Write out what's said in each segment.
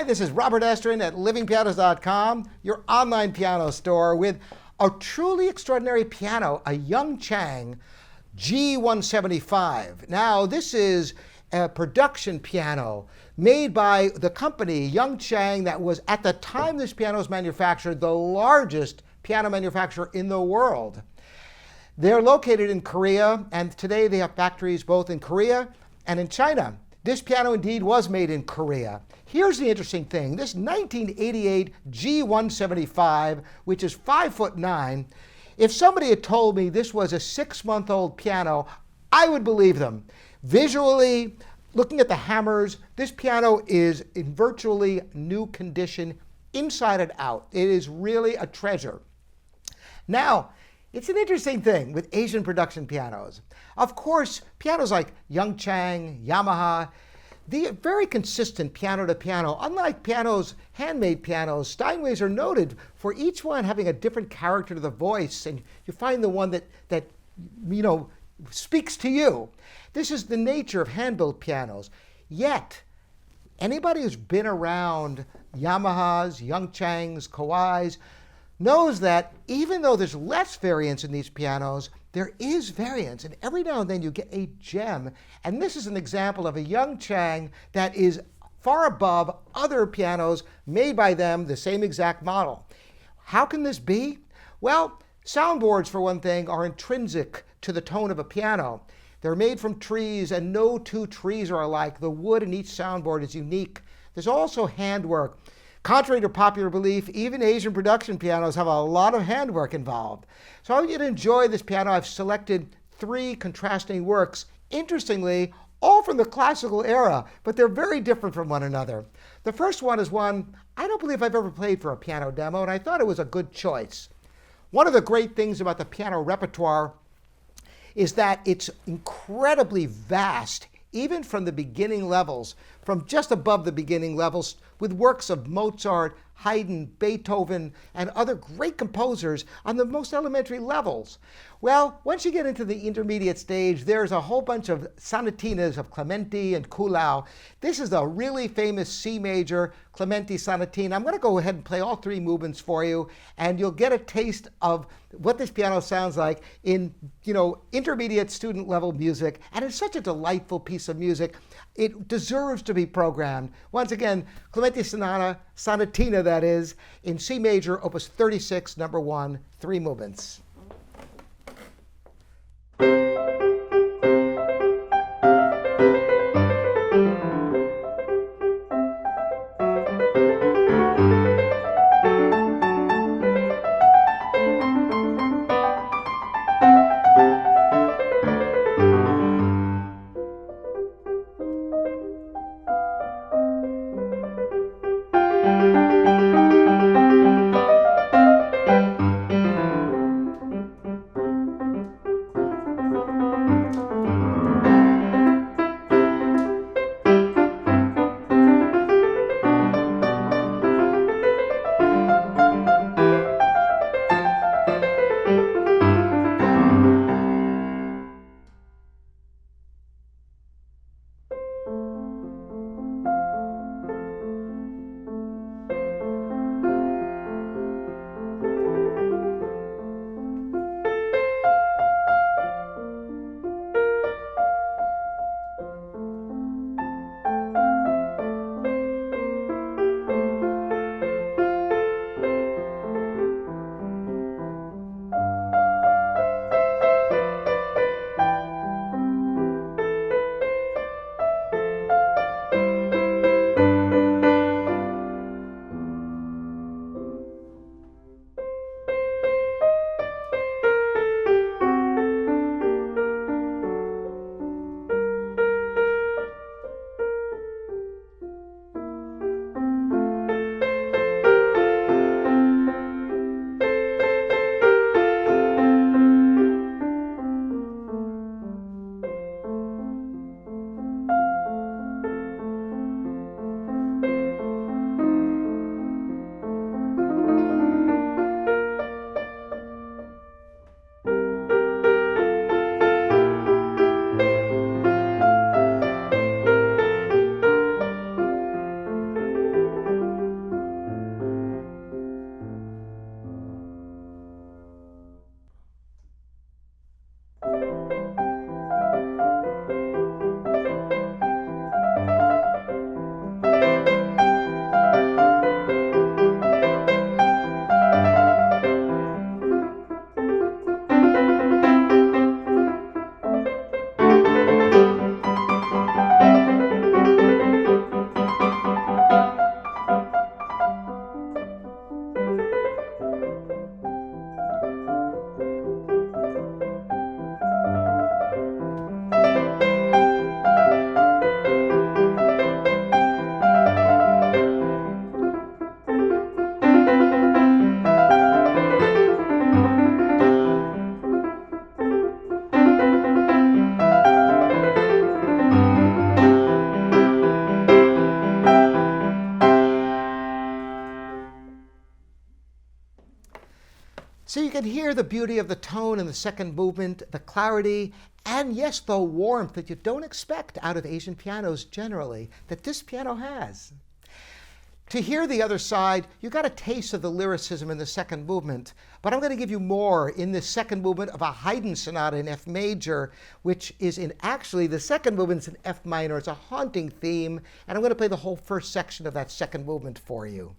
this is Robert Estrin at livingpianos.com, your online piano store with a truly extraordinary piano, a young Chang G175. Now, this is a production piano made by the company Young Chang that was, at the time this piano was manufactured, the largest piano manufacturer in the world. They're located in Korea, and today they have factories both in Korea and in China. This piano indeed was made in Korea. Here's the interesting thing. This 1988 G175, which is 5'9", if somebody had told me this was a 6-month-old piano, I would believe them. Visually, looking at the hammers, this piano is in virtually new condition, inside and out. It is really a treasure. Now, it's an interesting thing with Asian production pianos. Of course, pianos like Young Chang, Yamaha, they are very consistent piano to piano. Unlike pianos, handmade pianos, Steinways are noted for each one having a different character to the voice, and you find the one that speaks to you. This is the nature of hand-built pianos. Yet, anybody who's been around Yamahas, Young Changs, Kawais, knows that even though there's less variance in these pianos, there is variance, and every now and then you get a gem. And this is an example of a Young Chang that is far above other pianos made by them, the same exact model. How can this be? Well, soundboards, for one thing, are intrinsic to the tone of a piano. They're made from trees, and no two trees are alike. The wood in each soundboard is unique. There's also handwork. Contrary to popular belief, even Asian production pianos have a lot of handwork involved. So I want you to enjoy this piano. I've selected 3 contrasting works, interestingly, all from the classical era, but they're very different from one another. The first one is one I don't believe I've ever played for a piano demo, and I thought it was a good choice. One of the great things about the piano repertoire is that it's incredibly vast, even from the beginning levels, from just above the beginning levels, with works of Mozart, Haydn, Beethoven, and other great composers on the most elementary levels. Well, once you get into the intermediate stage, there's a whole bunch of sonatinas of Clementi and Kuhlau. This is a really famous C major Clementi sonatina. I'm going to go ahead and play all 3 movements for you, and you'll get a taste of what this piano sounds like in, intermediate student level music. And it's such a delightful piece of music. It deserves to be programmed. Once again, Clementi Sonata, sonatina that is, in C major, opus 36, number 1, 3 movements. hear the beauty of the tone in the second movement, the clarity, and yes, the warmth that you don't expect out of Asian pianos generally, that this piano has. To hear the other side, you got a taste of the lyricism in the second movement, but I'm going to give you more in the second movement of a Haydn sonata in F major, which is actually the second movement's in F minor. It's a haunting theme, and I'm going to play the whole first section of that second movement for you.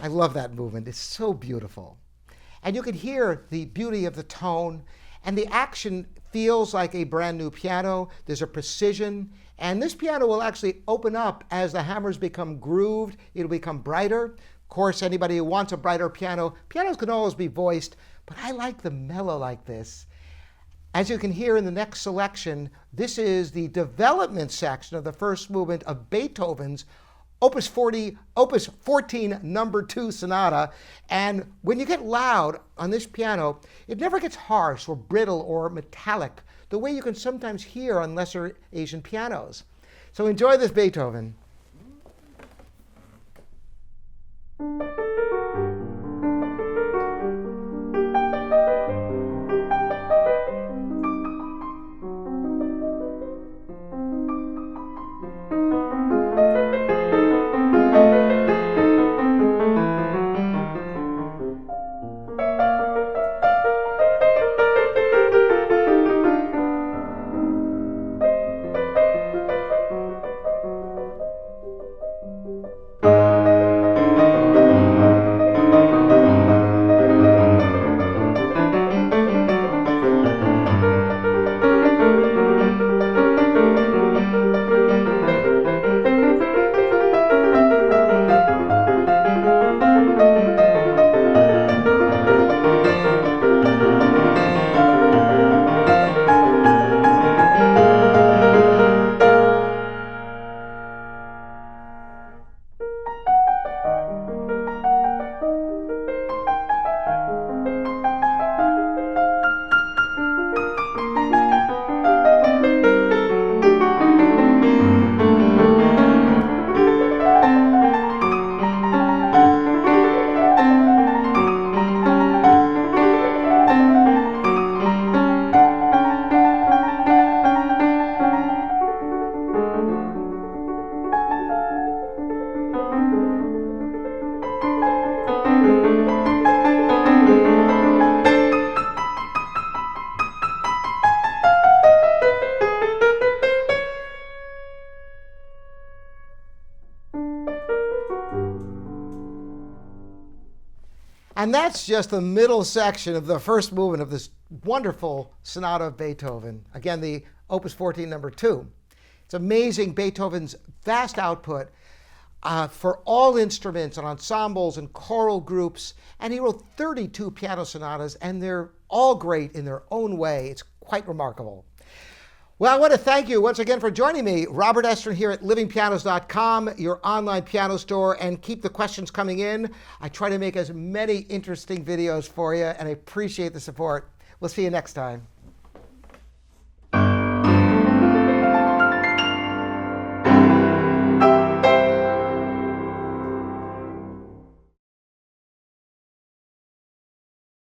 I love that movement. It's so beautiful. And you can hear the beauty of the tone, and the action feels like a brand new piano. There's a precision, and this piano will actually open up as the hammers become grooved. It'll become brighter. Of course, anybody who wants a brighter piano, pianos can always be voiced, but I like the mellow like this. As you can hear in the next selection, this is the development section of the first movement of Beethoven's Opus 14, number 2 Sonata. And when you get loud on this piano, it never gets harsh or brittle or metallic, the way you can sometimes hear on lesser Asian pianos. So enjoy this Beethoven. And that's just the middle section of the first movement of this wonderful sonata of Beethoven. Again, the Opus 14, number 2. It's amazing, Beethoven's vast output. for all instruments and ensembles and choral groups. And he wrote 32 piano sonatas, and they're all great in their own way. It's quite remarkable. Well, I want to thank you once again for joining me. Robert Estrin here at livingpianos.com, your online piano store, and keep the questions coming in. I try to make as many interesting videos for you, and I appreciate the support. We'll see you next time.